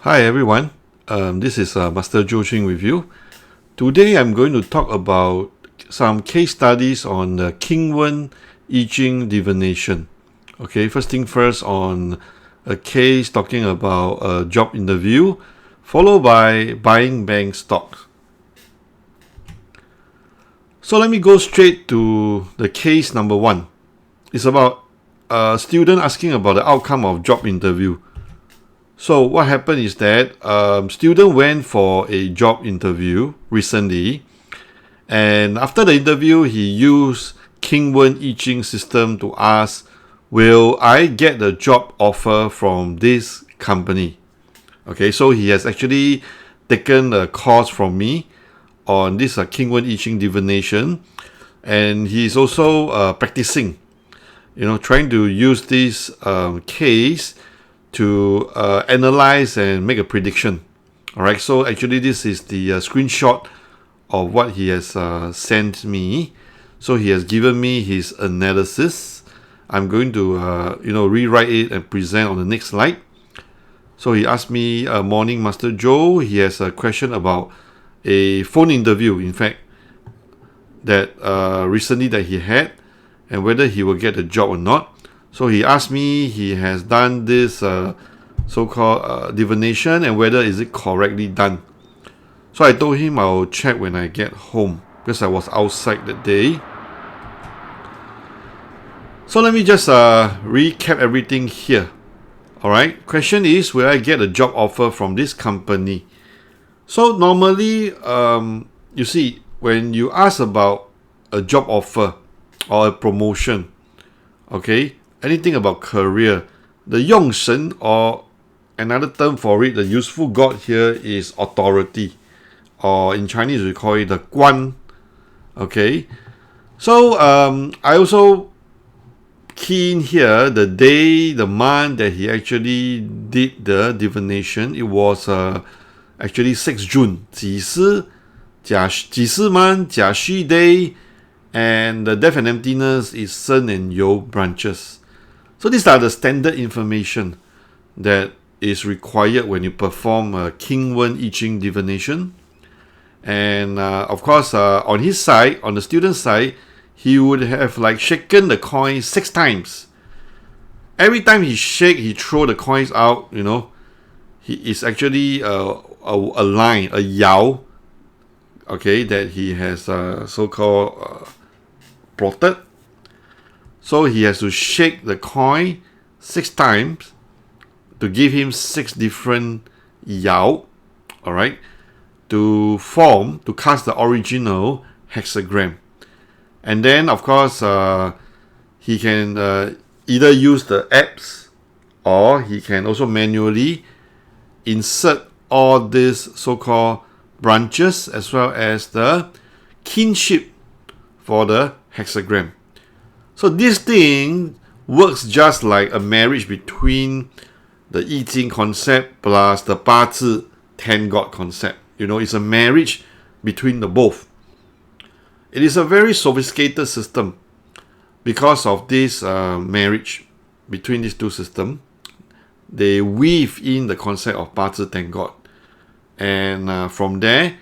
Hi everyone, this is Master Jo Ching with you. Today I'm going to talk about some case studies on the King Wen Yi Jing divination. Okay, first thing first on a case talking about a job interview, followed by buying bank stocks. So let me go straight to the case number one. It's about a student asking about the outcome of job interview. So what happened is that student went for a job interview recently, and after the interview, he used King Wen Yi Jing system to ask, will I get the job offer from this company? Okay, so he has actually taken a course from me on this King Wen Yi Jing divination, and he's also practicing, trying to use this case to analyze and make a prediction. Alright, so actually this is the screenshot of what he has sent me. So he has given me his analysis. I'm going to rewrite it and present on the next slide. So he asked me, morning Master Jo, he has a question about a phone interview, in fact, that recently that he had, and whether he will get the job or not. So he asked me, he has done this so-called divination, and whether is it correctly done. So I told him I'll check when I get home, because I was outside that day. So let me just recap everything here. Alright, question is, will I get a job offer from this company? So normally, you see, when you ask about a job offer or a promotion, okay, anything about career, the 用神, or another term for it, the useful god here is authority, or in Chinese we call it the 官. Okay, so I also key in here the day, the month that he actually did the divination. It was actually 6 June, 几时 month, 甲戌 day, and the death and emptiness is Sun and Yo branches. So these are the standard information that is required when you perform a King Wen Yi Jing divination. And of course, on his side, on the student's side, he would have shaken the coin 6 times. Every time he shake, he throw the coins out. He is actually a line, a yao, okay, that he has so-called plotted. So he has to shake the coin 6 times to give him 6 different yao, alright, to cast the original hexagram. And then, of course, he can either use the apps, or he can also manually insert all these so-called branches as well as the kinship for the hexagram. So this thing works just like a marriage between the Yi Jing concept plus the 八字 10 god concept. It's a marriage between the both. It is a very sophisticated system because of this marriage between these two systems. They weave in the concept of 八字 10 god, and from there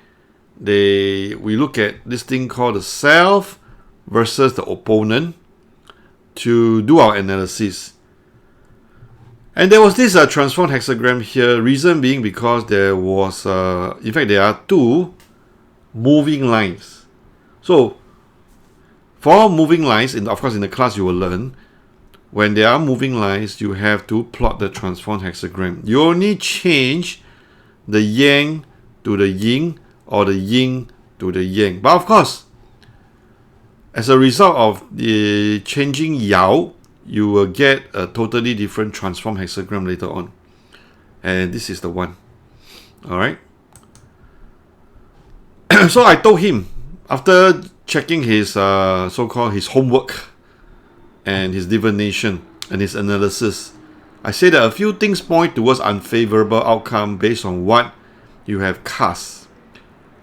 we look at this thing called the self versus the opponent to do our analysis. And there was this transformed hexagram here, reason being because there was, in fact, there are 2 moving lines. So, for moving lines, of course in the class you will learn, when there are moving lines, you have to plot the transformed hexagram. You only change the yang to the yin, or the yin to the yang. But of course, as a result of the changing yao, you will get a totally different transform hexagram later on. And this is the one. Alright. So I told him, after checking his so-called his homework and his divination and his analysis, I said that a few things point towards unfavorable outcome based on what you have cast.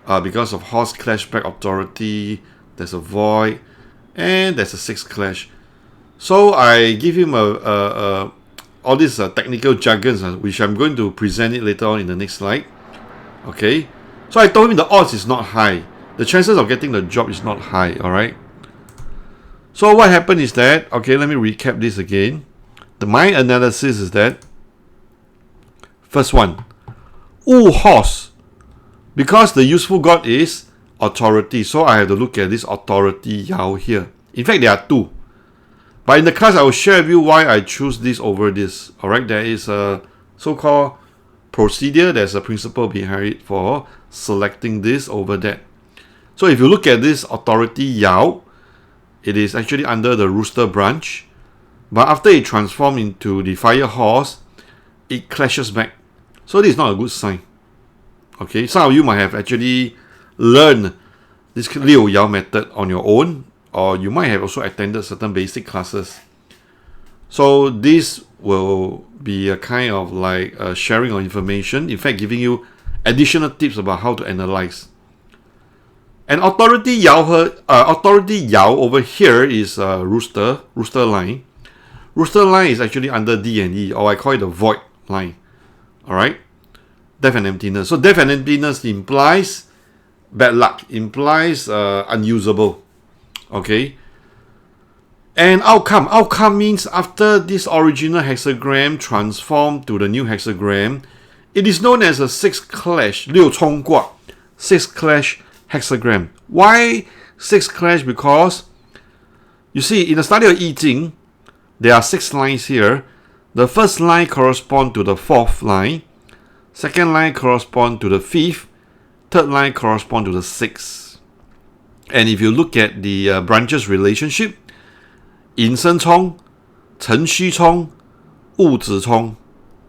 Because of horse clash back authority, there's a void, and there's a 6 clash. So I give him a all these technical jargons, which I'm going to present it later on in the next slide. Okay, so I told him the odds is not high. The chances of getting the job is not high, all right? So what happened is that, okay, let me recap this again. My analysis is that, first one, horse, because the useful god is authority, so I have to look at this authority Yao here. In fact, there are two. But in the class, I will share with you why I choose this over this. Alright, there is a so-called procedure, there's a principle behind it for selecting this over that. So if you look at this authority Yao, it is actually under the rooster branch. But after it transforms into the fire horse, it clashes back. So this is not a good sign. Okay, some of you might have actually learned this Liu Yao method on your own, or you might have also attended certain basic classes. So this will be a kind of like a sharing of information, in fact giving you additional tips about how to analyze. And authority Yao over here is rooster line. Rooster line is actually under D and E, or I call it the void line. Alright? Death and emptiness. So death and emptiness implies bad luck, implies unusable. Okay, and outcome. Outcome means after this original hexagram transformed to the new hexagram, it is known as a 6 clash, 六冲卦, 6 clash hexagram. Why 6 clash? Because you see, in the study of Yi Jing, there are 6 lines here. The first line corresponds to the 4th line, second line corresponds to the 5th, third line corresponds to the 6th. And if you look at the branches relationship, 引申冲, 辰戌冲, 戊子冲.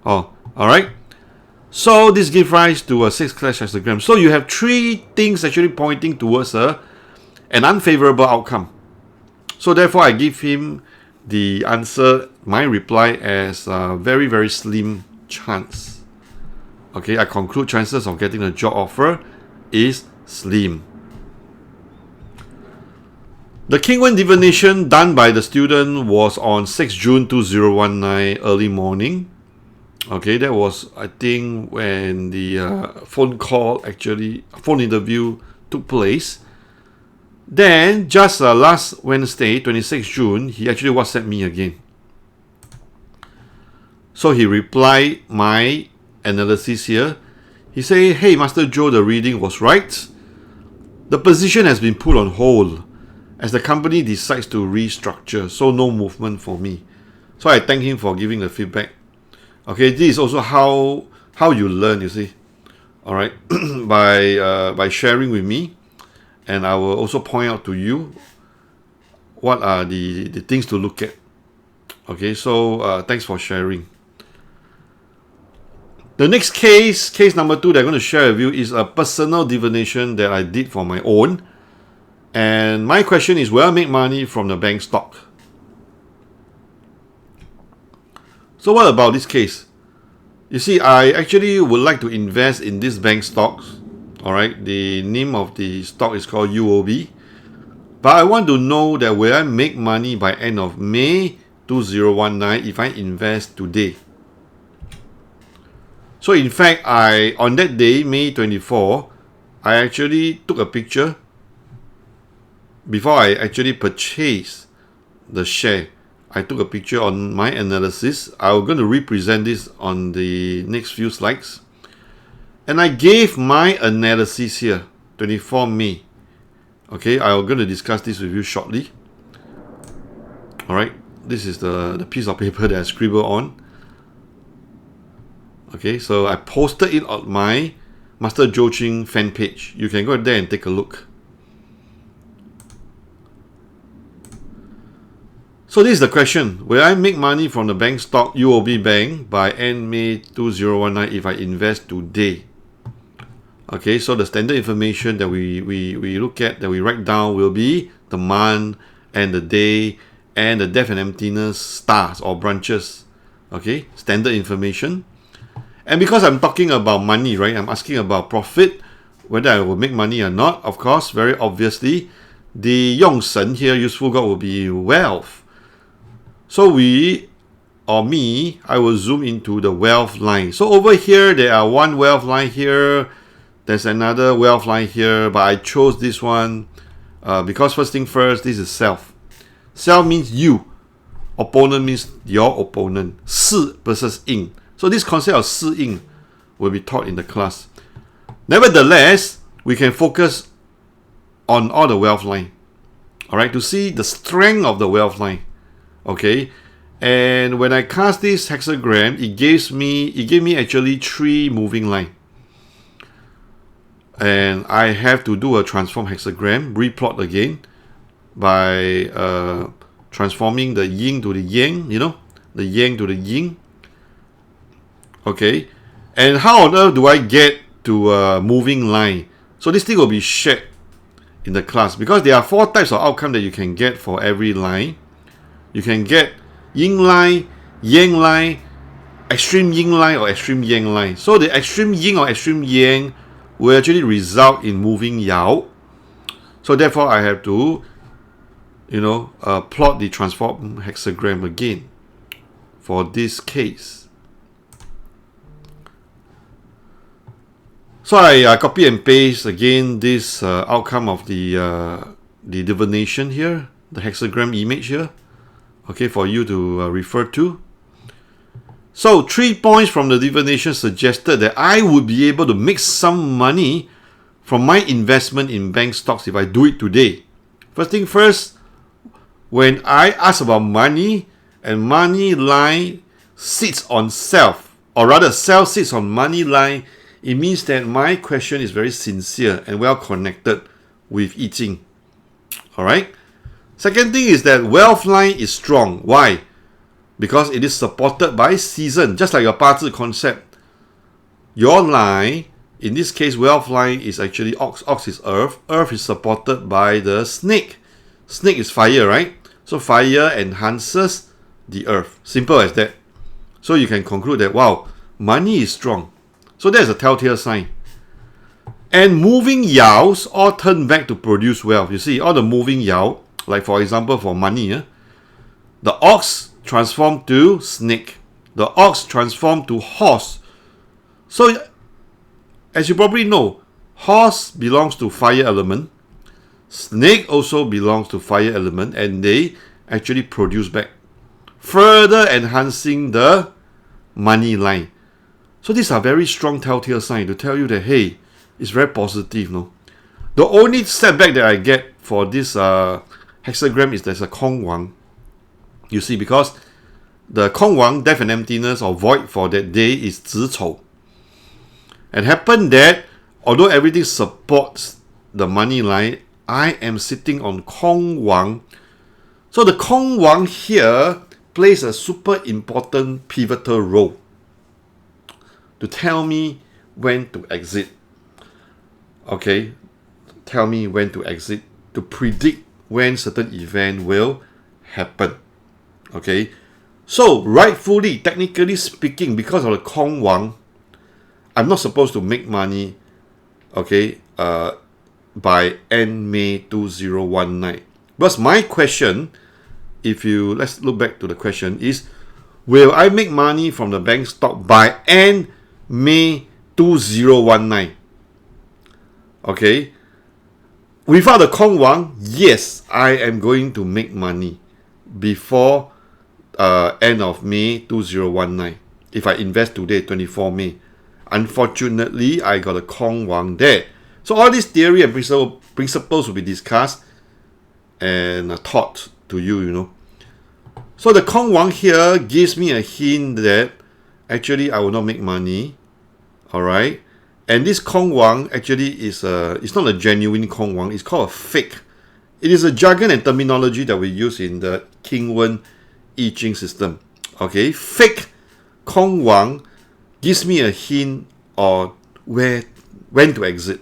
Oh, alright. So this gives rise to a 6 clash hexagram. So you have 3 things actually pointing towards an unfavorable outcome. So therefore I give him the answer, my reply, as a very, very slim chance. Okay, I conclude chances of getting a job offer is slim. The King Wen divination done by the student was on 6 June 2019 early morning. Okay, that was, I think, when the phone interview took place. Then, just last Wednesday, 26 June, he actually WhatsApped me again. So he replied my analysis here. He said, "Hey, Master Jo, the reading was right. The position has been put on hold as the company decides to restructure, so no movement for me." So I thank him for giving the feedback. Okay, this is also how you learn, you see. All right, by sharing with me, and I will also point out to you what are the things to look at. Okay, so thanks for sharing. The next case number 2 that I'm going to share with you is a personal divination that I did for my own. And my question is, will I make money from the bank stock? So what about this case? You see, I actually would like to invest in this bank stocks. Alright, the name of the stock is called UOB. But I want to know that will I make money by end of May 2019 if I invest today. So in fact, on that day, May 24, I actually took a picture before I actually purchased the share. I took a picture on my analysis. I'm going to represent this on the next few slides. And I gave my analysis here, 24 May. Okay, I'm going to discuss this with you shortly. Alright, this is the piece of paper that I scribbled on. Okay, so I posted it on my Master Jo Ching fan page. You can go there and take a look. So this is the question. Will I make money from the bank stock UOB Bank by end May 2019 if I invest today? Okay, so the standard information that we look at, that we write down, will be the month and the day and the depth and emptiness stars or branches. Okay, standard information. And because I'm talking about money, right, I'm asking about profit, whether I will make money or not. Of course, very obviously, the Yong Shen here, useful god, will be wealth. So we or me, I will zoom into the wealth line. So over here, there are one wealth line here. There's another wealth line here, but I chose this one because first thing first, this is self. Self means you. Opponent means your opponent. 是 versus in. So this concept of 是in will be taught in the class. Nevertheless, we can focus on all the wealth line. Alright, to see the strength of the wealth line. Okay. And when I cast this hexagram, it gave me actually 3 moving line. And I have to do a transform hexagram, replot again by transforming the yin to the yang, the yang to the yin. Okay. And how on earth do I get to a moving line? So this thing will be shared in the class because there are 4 types of outcome that you can get for every line. You can get yin line, yang line, extreme yin line or extreme yang line. So the extreme yin or extreme yang will actually result in moving yao. So therefore I have to plot the transform hexagram again for this case. So I copy and paste again this outcome of the divination here, the hexagram image here, okay, for you to refer to. So 3 points from the divination suggested that I would be able to make some money from my investment in bank stocks if I do it today. First thing first, when I ask about money and money line sits on self, or rather self sits on money line, it means that my question is very sincere and well connected with Yi Jing. Alright? Second thing is that wealth line is strong. Why? Because it is supported by season, just like your 八字 concept. Your line, in this case, wealth line is actually ox. Ox is earth. Earth is supported by the snake. Snake is fire, right? So fire enhances the earth. Simple as that. So you can conclude that, wow, money is strong. So that's a telltale sign. And moving yaos all turn back to produce wealth. You see, all the moving yao, like for example, for money, the ox transformed to snake. The ox transformed to horse. So, as you probably know, horse belongs to fire element. Snake also belongs to fire element, and they actually produce back, further enhancing the money line. So these are very strong telltale signs to tell you that, hey, it's very positive, no? The only setback that I get for this hexagram is there's a Kong Wang. You see, because the Kong Wang, death and emptiness or void for that day is Zi Chou. It happened that although everything supports the money line, I am sitting on Kong Wang. So the Kong Wang here plays a super important pivotal role to tell me when to exit. Okay, tell me when to exit, to predict when certain event will happen. Okay, so rightfully, technically speaking, because of the Kong Wang, I'm not supposed to make money, okay, by end May 2019. But my question, let's look back to the question, is will I make money from the bank stock by end May 2019? Okay, without the Kong Wang, yes, I am going to make money before end of May 2019 if I invest today, 24 May. Unfortunately, I got a Kong Wang there. So all this theory and principles will be discussed and taught to you, So the Kong Wang here gives me a hint that actually I will not make money. Alright. And this Kong Wang actually is it's not a genuine Kong Wang, it's called a fake. It is a jargon and terminology that we use in the King Wen i-Ching system. Okay, fake Kong Wang gives me a hint on when to exit.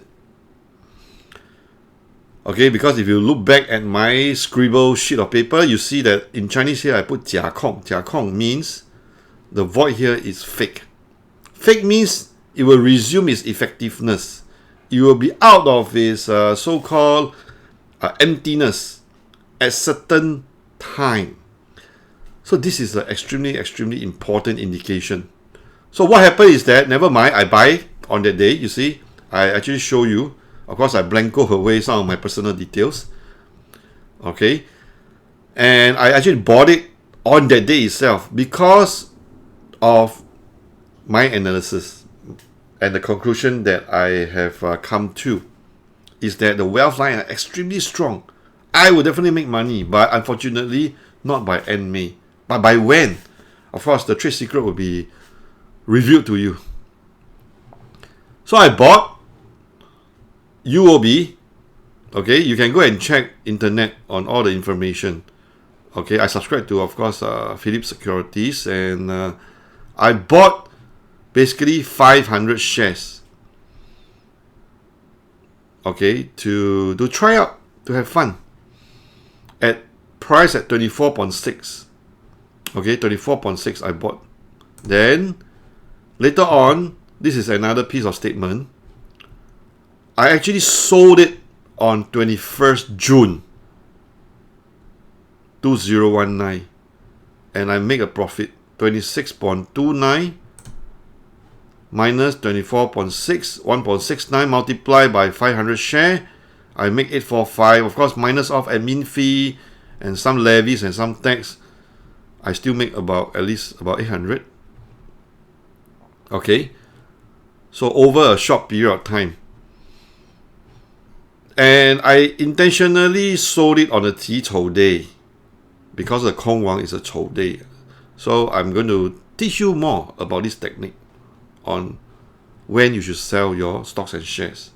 Okay, because if you look back at my scribble sheet of paper, you see that in Chinese here I put 假空. 假空 means the void here is fake. Fake means it will resume its effectiveness. It will be out of its so-called emptiness at certain time. So this is an extremely important indication. So what happened is that, never mind, I buy on that day, you see. I actually show you. Of course, I blanco away some of my personal details. Okay. And I actually bought it on that day itself because of my analysis. And the conclusion that I have come to is that the wealth line are extremely strong. I will definitely make money, but unfortunately, not by end May. But by when? Of course, the trade secret will be revealed to you. So I bought UOB. Okay, you can go and check internet on all the information. Okay, I subscribe to, of course, Philips Securities, and I bought basically 500 shares. Okay, to try out, to have fun. At price at 24.6. Okay, 24.6 I bought. Then later on, this is another piece of statement. I actually sold it on 21st June 2019, and I make a profit 26.29 minus 24.6, 1.69 multiplied by 500 share. I make 845. Of course, minus off admin fee and some levies and some tax, I still make at least about 800. Okay, so over a short period of time. And I intentionally sold it on a 提丑 day because the Kong Wang is a 丑 day. So I'm going to teach you more about this technique on when you should sell your stocks and shares.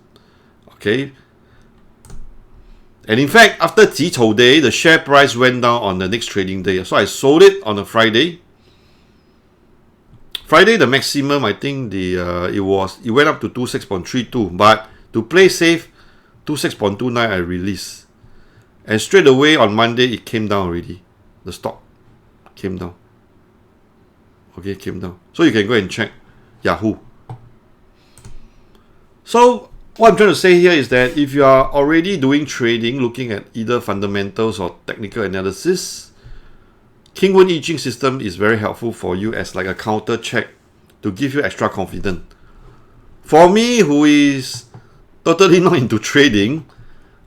Okay. And in fact, after 提丑 day, the share price went down on the next trading day. So I sold it on a Friday. Friday, the maximum, I think it went up to 26.32. But to play safe, 26.29 I released. And straight away on Monday, it came down already. The stock came down. Okay, came down. So you can go and check Yahoo. So what I'm trying to say here is that if you are already doing trading, looking at either fundamentals or technical analysis, King Wen Yi Jing system is very helpful for you as like a counter check to give you extra confidence. For me, who is totally not into trading,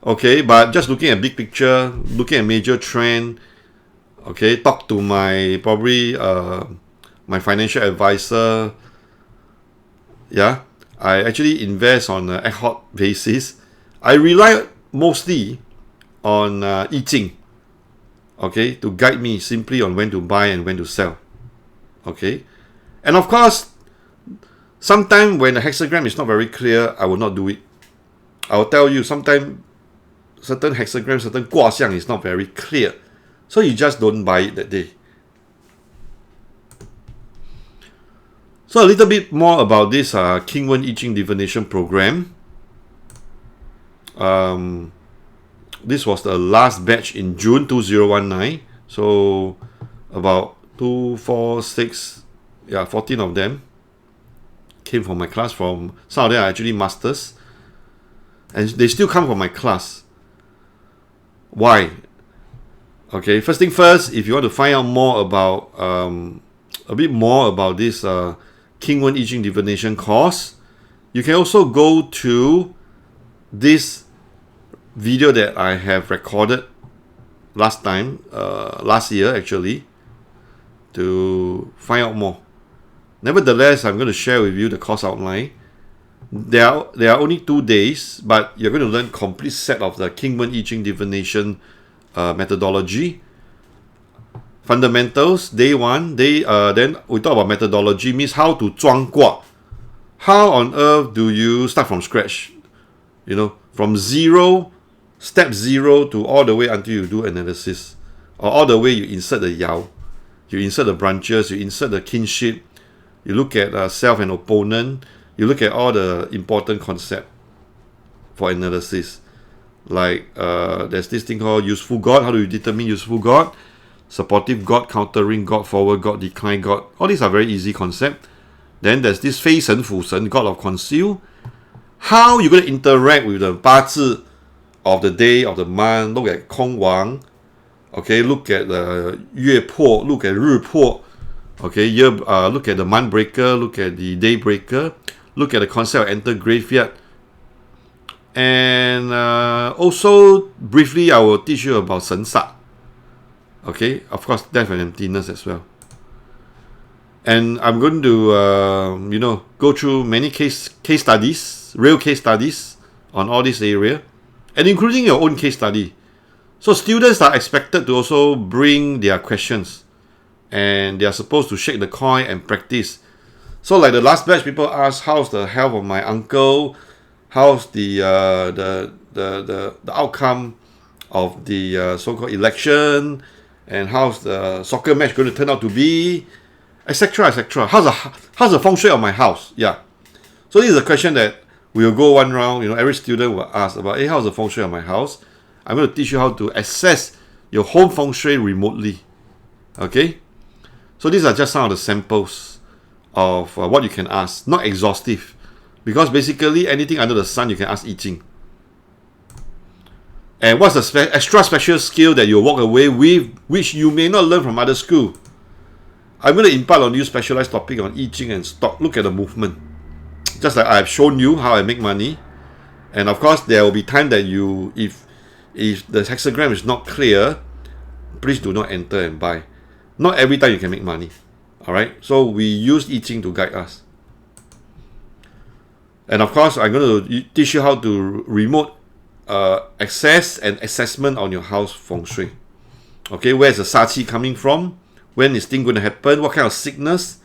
okay, but just looking at big picture, looking at major trend, okay, talk to my my financial advisor. Yeah, I actually invest on an ad hoc basis. I rely mostly on i-Ching, okay, to guide me simply on when to buy and when to sell. Okay, and of course, sometimes when the hexagram is not very clear, I will not do it. I will tell you, sometimes certain hexagram, certain 卦象 is not very clear, so you just don't buy it that day. So a little bit more about this King Wen Yi Jing divination program. This was the last batch in June 2019. So about 2, 4, 6, 14 of them came from my class. From some of them are actually masters, and they still come from my class. Why? Okay, first thing first, if you want to find out more about a bit more about this King Wen Yi Jing divination course, you can also go to this video that I have recorded last year actually, to find out more. Nevertheless, I'm going to share with you the course outline. There are only 2 days, but you're going to learn complete set of the King Wen Yi Jing divination methodology. Fundamentals, day 1. Then we talk about methodology, means how to 装卦. How on earth do you start from scratch? You know, from step 0 to all the way until you do analysis. Or all the way you insert the yao. You insert the branches, you insert the kinship. You look at self and opponent. You look at all the important concepts for analysis. Like there's this thing called useful God. How do you determine useful God? Supportive God, countering God, forward God, decline God. All these are very easy concepts. Then there's this Fei Shen Fu Shen, God of conceal. How you're going to interact with the 八字of the day, of the month. Look at Kong Wang. Okay, look at the 月破, look at 日破. Okay, look at the month breaker, look at the day breaker, look at the concept of enter graveyard. And also, briefly, I will teach you about 神煞. Okay, of course, death and emptiness as well. And I'm going to, go through many case studies, real case studies on all this area, and including your own case study. So students are expected to also bring their questions, and they are supposed to shake the coin and practice. So like the last batch, people ask, how's the health of my uncle? How's the outcome of the so-called election? And how's the soccer match going to turn out to be? Etc. etc. How's the feng shui of my house? Yeah. So this is a question that we will go one round. Every student will ask about, hey, how's the feng shui of my house? I'm going to teach you how to assess your home feng shui remotely. Okay. So these are just some of the samples of what you can ask. Not exhaustive, because basically anything under the sun you can ask I-Ching. And what's the extra special skill that you walk away with, which you may not learn from other school? I'm going to impart on you specialized topic on I-Ching and stock. Look at the movement. Just like I've shown you how I make money. And of course, there will be time that if the hexagram is not clear, please do not enter and buy. Not every time you can make money. Alright? So we use I-Ching to guide us. And of course, I'm going to teach you how to remote access and assessment on your house feng shui. Okay, where's the sa-qi coming from? When is thing going to happen? What kind of sickness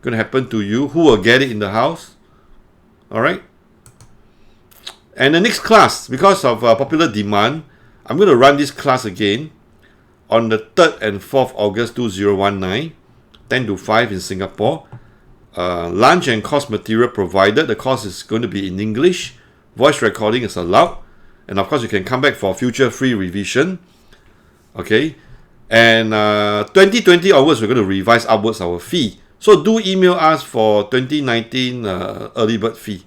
going to happen to you? Who will get it in the house? Alright? And the next class, because of popular demand, I'm going to run this class again on the 3rd and 4th August 2019, 10 to 5 in Singapore. Lunch and course material provided. The course is going to be in English. Voice recording is allowed. And of course, you can come back for future free revision. Okay? And 2020 onwards, we're going to revise upwards our fee. So do email us for 2019 early bird fee.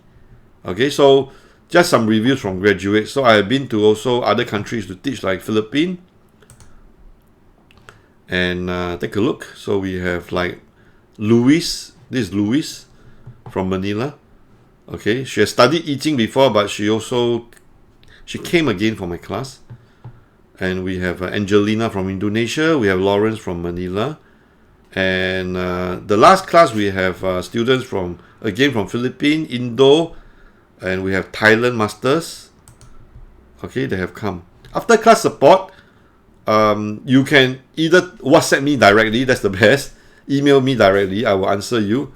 Okay, so just some reviews from graduates. So I have been to also other countries to teach, like Philippines. And take a look. So we have like Louis. This is Louis from Manila. Okay, she has studied I-Ching before, but she came again for my class. And we have Angelina from Indonesia. We have Lawrence from Manila. And the last class, we have students from Philippines, Indo, and we have Thailand masters. Okay, they have come. After class support, you can either WhatsApp me directly, that's the best. Email me directly, I will answer you.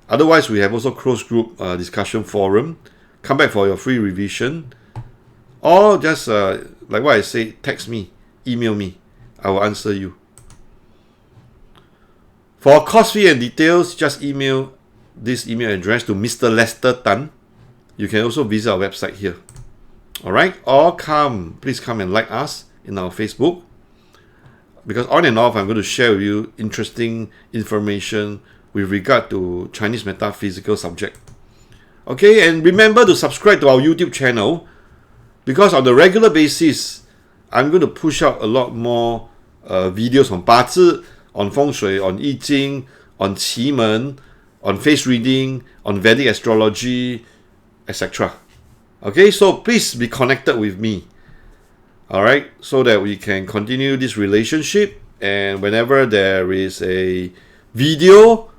Otherwise, we have also closed group discussion forum. Come back for your free revision. Or just, like what I say, text me, email me. I will answer you. For course fee and details, just email this email address to Mr. Lester Tan. You can also visit our website here. Alright? Or please come and like us in our Facebook. Because on and off, I'm going to share with you interesting information with regard to Chinese metaphysical subject. Okay, and remember to subscribe to our YouTube channel, because on the regular basis, I'm going to push out a lot more videos on 八字, on feng shui, on I Ching, on qi men, on face reading, on Vedic astrology, etc. Okay, so please be connected with me. Alright, so that we can continue this relationship, and whenever there is a video,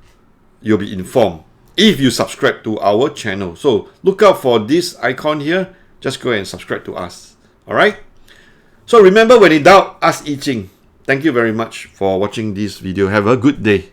you'll be informed if you subscribe to our channel. So look out for this icon here. Just go and subscribe to us. Alright? So remember, when in doubt, ask I Ching. Thank you very much for watching this video. Have a good day.